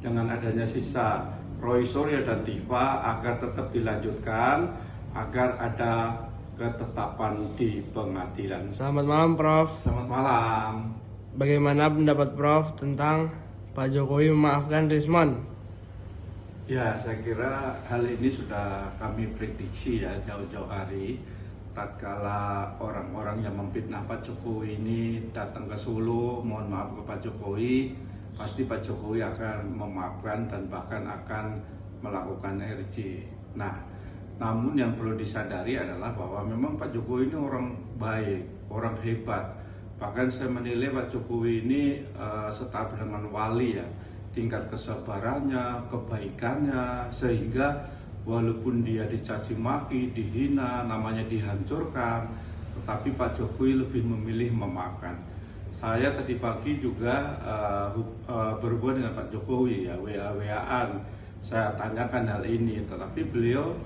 dengan adanya sisa Roy Suryo dan Tifa agar tetap dilanjutkan, agar ada ketetapan di pengadilan. Selamat malam, Prof. Selamat malam. Bagaimana pendapat Prof tentang Pak Jokowi memaafkan Rismon? Ya, saya kira hal ini sudah kami prediksi ya jauh-jauh hari. Tatkala orang-orang yang memfitnah Pak Jokowi ini datang ke Solo, mohon maaf ke Pak Jokowi, pasti Pak Jokowi akan memaafkan dan bahkan akan melakukan RJ. Nah, namun yang perlu disadari adalah bahwa memang Pak Jokowi ini orang baik, orang hebat. Bahkan saya menilai Pak Jokowi ini setara dengan wali ya, tingkat kesabarannya, kebaikannya, sehingga walaupun dia dicaci maki, dihina, namanya dihancurkan, tetapi Pak Jokowi lebih memilih memaafkan. Saya tadi pagi juga berhubungan dengan Pak Jokowi ya, WA-WA-an. Saya tanyakan hal ini, tetapi beliau,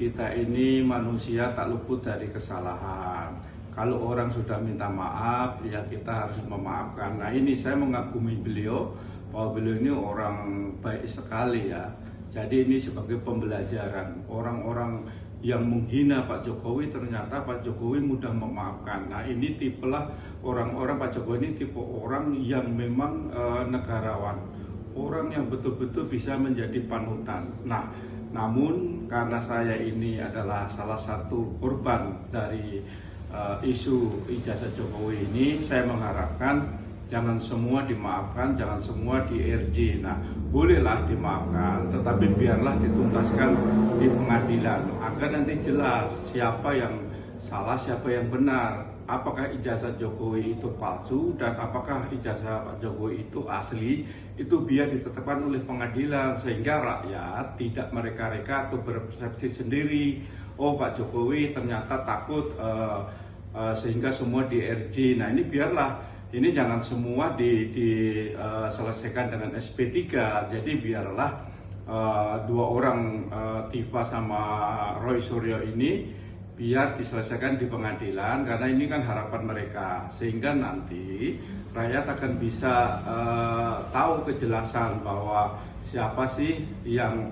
kita ini manusia tak luput dari kesalahan. Kalau orang sudah minta maaf, ya kita harus memaafkan. Nah ini saya mengagumi beliau, bahwa beliau ini orang baik sekali ya. Jadi ini sebagai pembelajaran, orang-orang yang menghina Pak Jokowi ternyata Pak Jokowi mudah memaafkan. Nah ini tipelah orang-orang, Pak Jokowi ini tipe orang yang memang negarawan, orang yang betul-betul bisa menjadi panutan. Nah namun karena saya ini adalah salah satu korban dari isu ijazah Jokowi ini, saya mengharapkan jangan semua dimaafkan, jangan semua di RJ. Nah, bolehlah dimaafkan, tetapi biarlah dituntaskan di pengadilan agar nanti jelas siapa yang salah, siapa yang benar. Apakah ijazah Jokowi itu palsu dan apakah ijazah Pak Jokowi itu asli, itu biar ditetapkan oleh pengadilan sehingga rakyat tidak mereka-reka atau berpersepsi sendiri. Oh, Pak Jokowi ternyata takut sehingga semua di RJ. Nah, ini biarlah. Ini jangan semua diselesaikan dengan SP3, jadi biarlah dua orang Tifa sama Roy Suryo ini biar diselesaikan di pengadilan, karena ini kan harapan mereka, sehingga nanti rakyat akan bisa tahu kejelasan bahwa siapa sih yang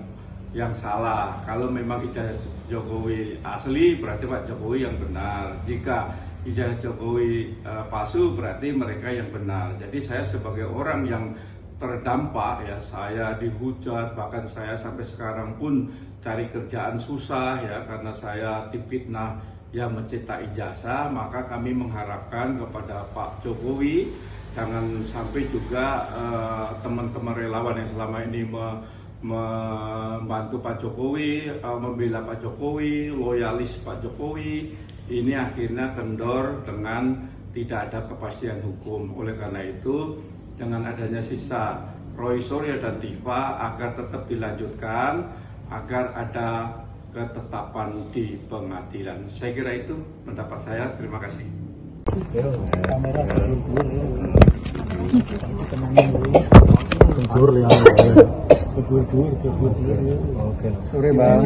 salah. Kalau memang ijazah Jokowi asli, berarti Pak Jokowi yang benar. Jika ijazah Jokowi palsu, berarti mereka yang benar. Jadi saya sebagai orang yang terdampak ya, saya dihujat, bahkan saya sampai sekarang pun cari kerjaan susah ya, karena saya difitnah yang mencetak ijazah. Maka kami mengharapkan kepada Pak Jokowi, jangan sampai juga teman-teman relawan yang selama ini membantu Pak Jokowi, membela Pak Jokowi, loyalis Pak Jokowi, ini akhirnya kendor dengan tidak ada kepastian hukum. Oleh karena itu, dengan adanya sisa Roy Suryo dan Tifa agar tetap dilanjutkan, agar ada ketetapan di pengadilan. Saya kira itu pendapat saya. Terima kasih. Sore Bang.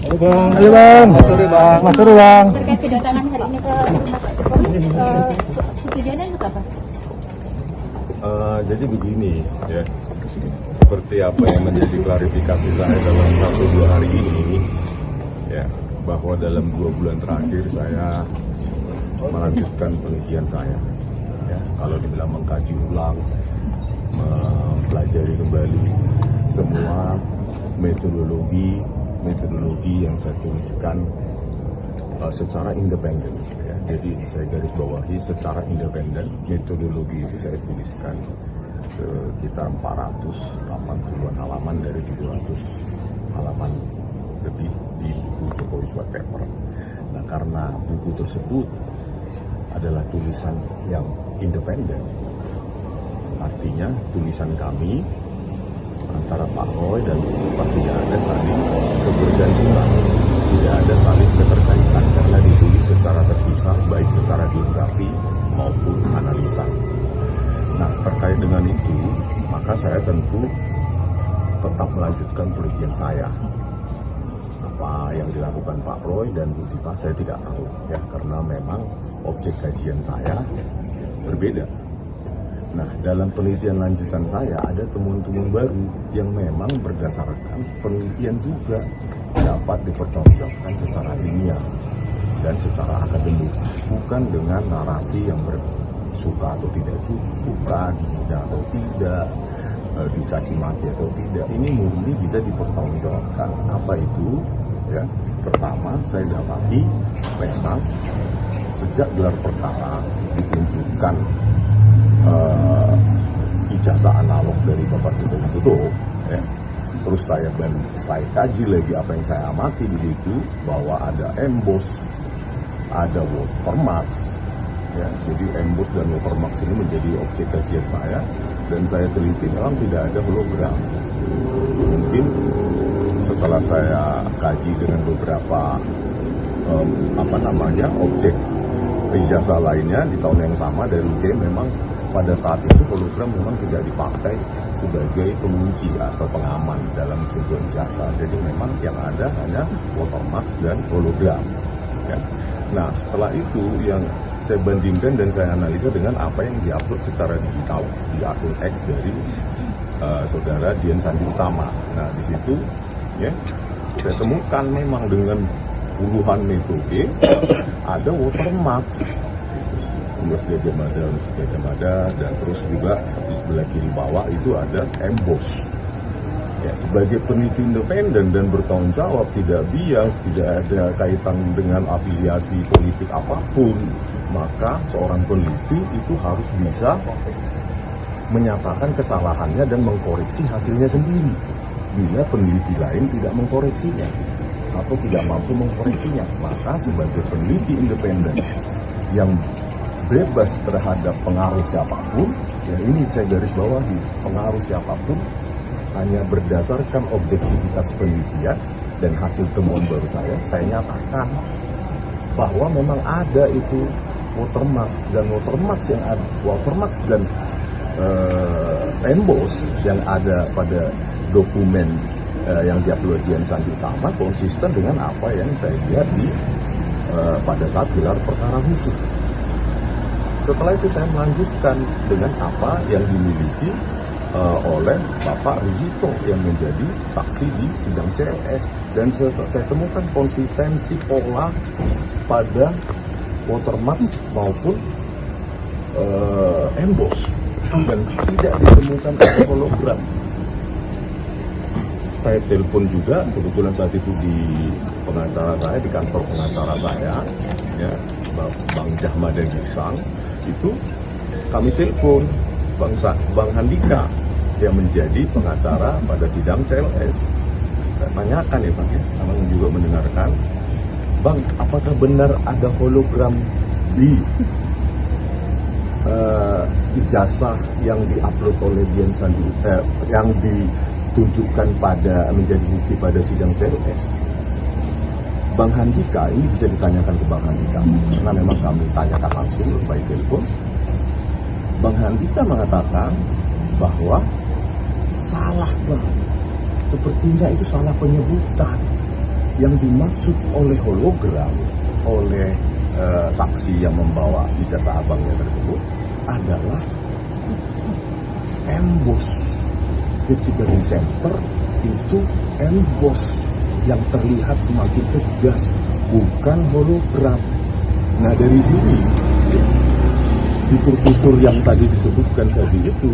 Halo Bang. Sore Bang. Mas sore Bang. Terkait kedatangan hari ini ke rumah Pak Jokowi, tujuannya untuk apa? Jadi begini ya, seperti apa yang menjadi klarifikasi saya dalam 1-2 hari ini ya, bahwa dalam 2 bulan terakhir saya melanjutkan penelitian saya ya, kalau dibilang mengkaji ulang, mempelajari kembali semua metodologi yang saya tuliskan secara independen ya. Jadi saya garis bawahi secara independen, metodologi itu saya tuliskan sekitar 480-an halaman dari 200 halaman lebih di buku Jokowi White Paper. Nah, karena buku tersebut adalah tulisan yang independen, artinya tulisan kami antara Pak Roy dan Pak tidak ada saling kebergantungan, tidak ada saling keterkaitan karena ditulis secara terpisah, baik secara biografi maupun analisa. Nah, terkait dengan itu, maka saya tentu tetap melanjutkan penelitian saya. Apa yang dilakukan Pak Roy dan Bu Diva saya tidak tahu, ya, karena memang objek kajian saya berbeda. Nah, dalam penelitian lanjutan saya ada temuan-temuan baru yang memang berdasarkan penelitian juga dapat dipertanggungjawabkan secara ilmiah dan secara akademik, bukan dengan narasi yang suka atau tidak suka, dihina atau tidak, dicaci maki atau tidak. Ini murni bisa dipertanggungjawabkan. Apa itu? Ya, pertama saya dapati memang sejak gelar perkara ditunjukkan ijazah analog dari Bapak Joko Widodo, ya. Terus saya kaji lagi apa yang saya amati di situ, bahwa ada emboss, ada watermark, ya. Jadi emboss dan watermark ini menjadi objek kajian saya, dan saya teliti memang tidak ada hologram. Mungkin setelah saya kaji dengan beberapa objek ijazah lainnya di tahun yang sama dari UGM, memang pada saat itu hologram memang tidak dipakai sebagai pengunci atau pengaman dalam sebuah ijazah. Jadi memang yang ada hanya watermark dan hologram, ya. Nah, setelah itu yang saya bandingkan dan saya analisa dengan apa yang diupload secara digital di akun X dari saudara Dian Sandi Utama. Nah, di situ, ya, saya temukan memang dengan puluhan metode ada watermark, Gajah Mada, dan terus juga di sebelah kiri bawah itu ada emboss. Ya, sebagai peneliti independen dan bertanggung jawab, tidak bias, tidak ada kaitan dengan afiliasi politik apapun, maka seorang peneliti itu harus bisa menyatakan kesalahannya dan mengkoreksi hasilnya sendiri. Bila peneliti lain tidak mengkoreksinya atau tidak mampu mengkoreksinya, maka sebagai peneliti independen yang bebas terhadap pengaruh siapapun, ya, ini saya garis bawahi, pengaruh siapapun, hanya berdasarkan objektivitas penelitian dan hasil temuan baru saya nyatakan bahwa memang ada itu watermark dan emboss yang ada pada dokumen yang diupload Dian Sandi Utama konsisten dengan apa yang saya lihat di pada saat gelar perkara khusus. Setelah itu saya melanjutkan dengan apa yang dimiliki oleh Bapak Rizito yang menjadi saksi di sidang CLS, dan saya temukan konsistensi pola pada watermark maupun emboss, dan tidak ditemukan hologram. Saya telepon juga, kebetulan saat itu di pengacara saya, di kantor pengacara saya, ya, Bang Jahmada Giksang, itu kami telepon Bang Handika yang menjadi pengacara pada sidang CLS. Saya tanyakan, ya Bang, Abang juga mendengarkan, Bang, apakah benar ada hologram di ijazah yang diupload oleh Dian Sandi, yang ditunjukkan pada menjadi bukti pada sidang CLS? Bang Handika, ini bisa ditanyakan ke Bang Handika, karena memang kami tanyakan langsung by telepon. Bang Handika mengatakan bahwa salah, Bang. Sepertinya itu salah penyebutan. Yang dimaksud oleh hologram, oleh saksi yang membawa ijazah abangnya tersebut adalah emboss. Ketika di center itu emboss yang terlihat semakin tegas, bukan hologram. Nah, dari sini fitur-fitur yang tadi disebutkan tadi itu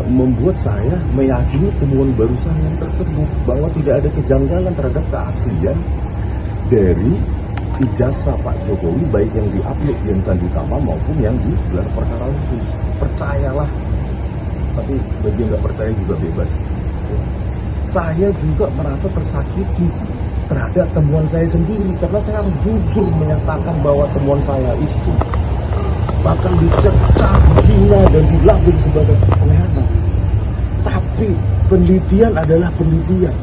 membuat saya meyakini temuan baru saya tersebut, bahwa tidak ada kejanggalan terhadap keaslian dari ijazah Pak Jokowi, baik yang diupload Dian Sandi Utama maupun yang di gelar perkara khusus. Percayalah, tapi bagi yang nggak percaya juga bebas. Saya juga merasa tersakiti terhadap temuan saya sendiri, karena saya harus jujur menyatakan bahwa temuan saya itu bakal dicerca, dihina, dan dilabel sebagai pengkhianat. Tapi penelitian adalah penelitian.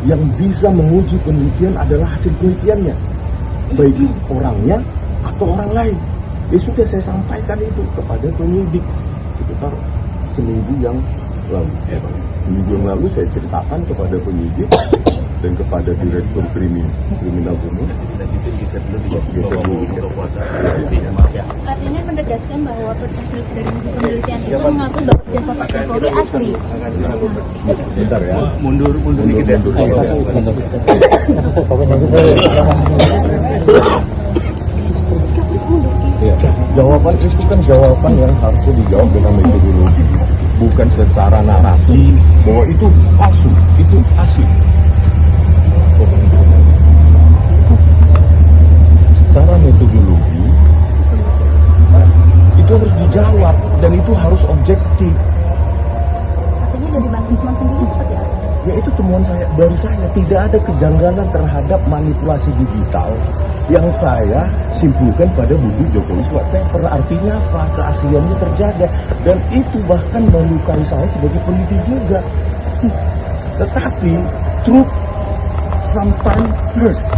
Yang bisa menguji penelitian adalah hasil penelitiannya, baik orangnya atau orang lain. Ya sudah, saya sampaikan itu kepada penyidik sekitar seminggu yang lalu. Seminggu yang lalu saya ceritakan kepada penyidik dan kepada Direktur Kriminal Umum. Geser dulu. Artinya menegaskan bahwa hasil dari penelitian itu mengaku bahwa jasa Pak Jokowi asli. Bentar ya. Mundur dikit ya. Ya, jawaban itu kan jawaban yang harusnya dijawab dengan metodologi, bukan secara narasi bahwa itu palsu, itu asli. Secara metodologi itu harus dijawab dan itu harus objektif. Artinya dari Bang Usman sendiri seperti apa? Ya itu temuan saya, dari saya tidak ada kejanggalan terhadap manipulasi digital yang saya simpulkan pada buku Jokowi White Paper. Artinya apa? Keasliannya terjaga dan itu bahkan melukai saya sebagai peneliti juga. Tetapi truth sometimes hurts.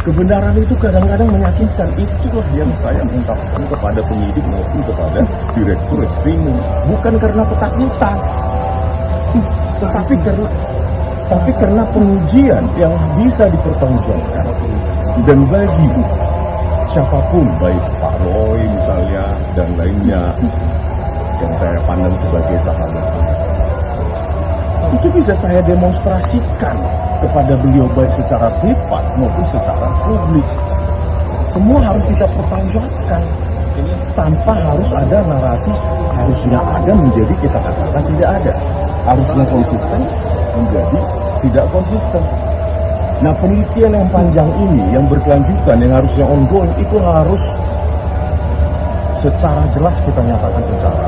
Kebenaran itu kadang-kadang menyakitkan. Itulah yang saya ungkapkan kepada penyidik maupun kepada Direktur Reskrimum. Bukan karena ketakutan, tapi karena pengujian yang bisa dipertanggungjawabkan. Dan bagi siapapun, baik Pak Roy misalnya dan lainnya yang saya pandang sebagai sahabat, itu bisa saya demonstrasikan kepada beliau baik secara privat maupun secara publik. Semua harus kita pertanggungjawabkan tanpa harus ada narasi harusnya ada menjadi kita katakan tidak ada, harusnya konsisten menjadi tidak konsisten. Nah, penelitian yang panjang ini yang berkelanjutan yang harusnya ongoing itu harus secara jelas kita nyatakan secara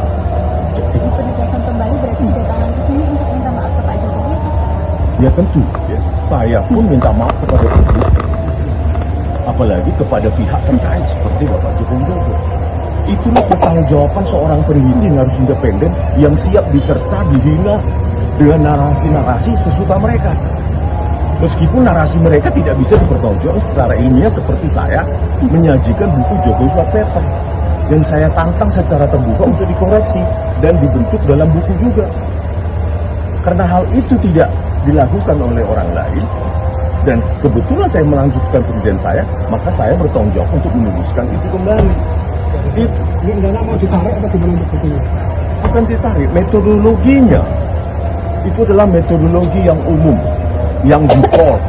objektif. Penegasan kembali berarti kedatangan ke sini untuk minta maaf ke Pak Jokowi. Ya tentu, ya. Saya pun minta maaf kepada publik, apalagi kepada pihak terkait seperti Bapak Joko Widodo. Itulah pertanggungjawaban seorang peneliti yang harus independen, yang siap dicerca, dihina dengan narasi-narasi sesuka mereka. Meskipun narasi mereka tidak bisa dipertanggungjawabkan secara ilmiah seperti saya menyajikan buku Jokowi White Paper. Dan saya tantang secara terbuka untuk dikoreksi dan dibentuk dalam buku juga. Karena hal itu tidak dilakukan oleh orang lain dan kebetulan saya melanjutkan penelitian saya, maka saya bertanggung jawab untuk menuliskan itu kembali. Ini dana mau ditarik atau gimana buktinya? Akan ditarik. Metodologinya itu adalah metodologi yang umum, yang default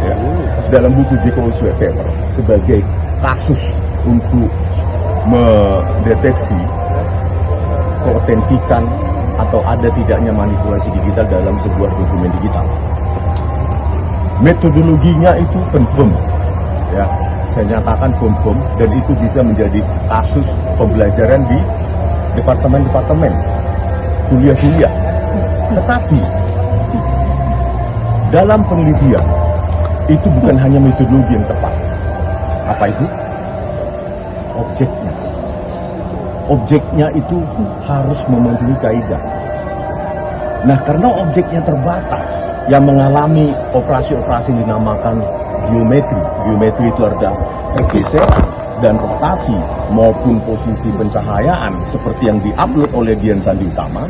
ya, dalam buku Jokowi White Paper sebagai kasus untuk mendeteksi keotentikan atau ada tidaknya manipulasi digital dalam sebuah dokumen digital. Metodologinya itu confirm, ya, saya nyatakan confirm dan itu bisa menjadi kasus pembelajaran di departemen-departemen, kuliah-kuliah. Tetapi dalam penelitian itu bukan hanya metodologi yang tepat. Apa itu? Objeknya. Objeknya itu harus memenuhi kaidah. Nah, karena objeknya terbatas, yang mengalami operasi-operasi dinamakan geometri. Geometri itu ada pergeseran dan rotasi maupun posisi pencahayaan seperti yang diupload oleh Dian Sandi Utama,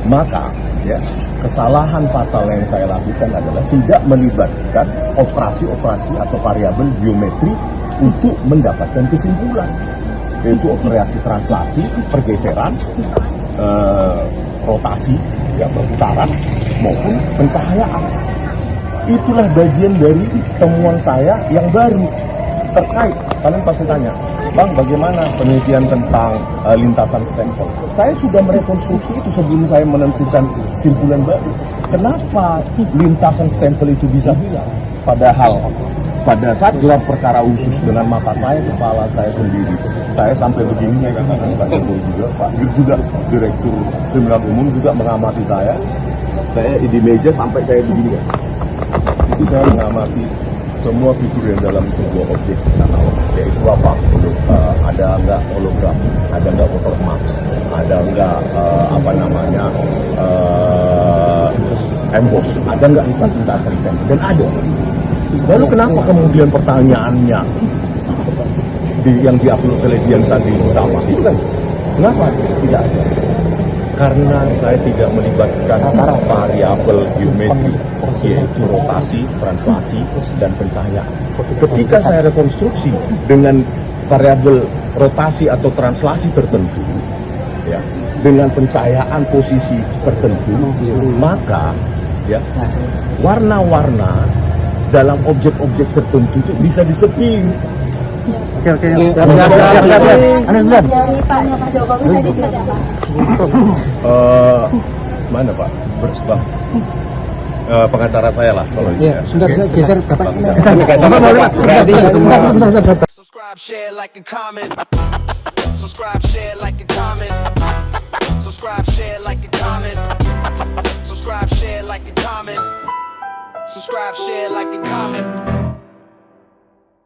maka ya, kesalahan fatal yang saya lakukan adalah tidak melibatkan operasi-operasi atau variabel geometri untuk mendapatkan kesimpulan, yaitu operasi translasi, pergeseran, rotasi, ya, perputaran maupun pencahayaan. Itulah bagian dari temuan saya yang baru terkait. Kalian pasti tanya, Bang, bagaimana penelitian tentang lintasan stempel? Saya sudah merekonstruksi itu sebelum saya menentukan simpulan baru. Kenapa lintasan stempel itu bisa hilang? Padahal pada saat gelar perkara khusus dengan mata saya, kepala saya sendiri, saya sampai begini, saya katakan Pak Jokowi juga, Pak juga Direktur Kriminal Umum juga mengamati saya di meja sampai kayak begini kan. Jadi saya mengamati semua figur yang dalam sebuah objek katalog, yaitu apa? Ada nggak hologram, ada nggak watermark, ada nggak emboss, ada nggak instansitas dan ada. Lalu kenapa kemudian pertanyaannya yang diupload oleh Dian tadi sama? Itu kan kenapa tidak ada? Karena saya tidak melibatkan variabel geometri, yaitu rotasi, translasi, dan pencahayaan. Ketika saya rekonstruksi dengan variabel rotasi atau translasi tertentu, ya, dengan pencahayaan posisi tertentu, maka ya, warna-warna dalam objek-objek tertentu itu bisa diseping. Oke. Dari tanya Pak Jokowi tadi seperti apa? Mana Pak? Bersebab pengacara saya lah kalau ini. Ya, sudah geser Bapak. Subscribe, share, like, and comment. Subscribe, share, like, and comment. Subscribe, share, like, and comment. Subscribe, share, like, and comment. Subscribe, share, like, and comment.